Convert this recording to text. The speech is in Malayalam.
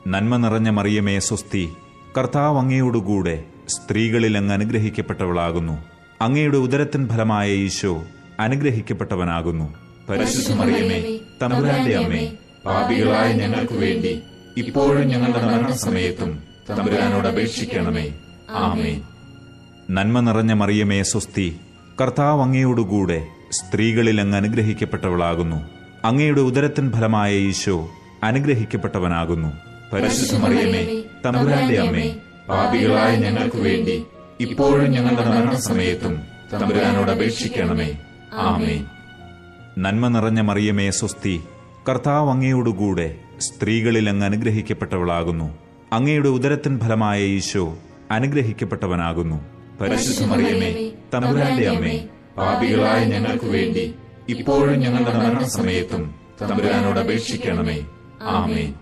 നന്മ നിറഞ്ഞ മറിയമേ സ്വസ്തി, കർത്താവ് അങ്ങയോടുകൂടെ സ്ത്രീകളിൽ അങ്ങ് അനുഗ്രഹിക്കപ്പെട്ടവളാകുന്നു. അങ്ങയുടെ ഉദരത്തിൻ ഫലമായ ഈശോ അനുഗ്രഹിക്കപ്പെട്ടവനാകുന്നു. പരിശുദ്ധ മറിയമേ, തമ്പുരാന്റെ അമ്മേ, പാപികളായ ഞങ്ങൾക്ക് വേണ്ടി ഇപ്പോഴും ഞങ്ങളുടെ മരണസമയത്തും തമ്പുരാനോട് അപേക്ഷിക്കണമേ. ആമേൻ. നന്മ നിറഞ്ഞ മറിയമേ സ്വസ്തി, കർത്താവ് അങ്ങയോടുകൂടെ സ്ത്രീകളിൽ അങ്ങ് അനുഗ്രഹിക്കപ്പെട്ടവളാകുന്നു. അങ്ങയുടെ ഉദരത്തിൻ ഫലമായ ഈശോ അനുഗ്രഹിക്കപ്പെട്ടവനാകുന്നു. പരിശുദ്ധ മറിയമേ, തമ്പുരാന്റെ അമ്മേ, പാപികളായ ഞങ്ങൾക്ക് വേണ്ടി ഇപ്പോഴും ഞങ്ങളുടെ മരണസമയത്തും തമ്പുരാനോട് അപേക്ഷിക്കണമേ. ആമേൻ. നന്മ നിറഞ്ഞ മറിയമേ സ്വസ്തി, കർത്താവ് അങ്ങയോടുകൂടെ സ്ത്രീകളിൽ അങ്ങ് അനുഗ്രഹിക്കപ്പെട്ടവളാകുന്നു. അങ്ങയുടെ ഉദരത്തിൻ ഫലമായ ഈശോ അനുഗ്രഹിക്കപ്പെട്ടവനാകുന്നു. പരിശുദ്ധ മറിയമേ, തമ്പുരാന്റെ അമ്മേ, പാപികളായ ഞങ്ങൾക്ക് വേണ്ടി ഇപ്പോഴും ഞങ്ങളുടെ മരണസമയത്തും തമ്പുരാനോട് അപേക്ഷിക്കണമേ. ആമേൻ.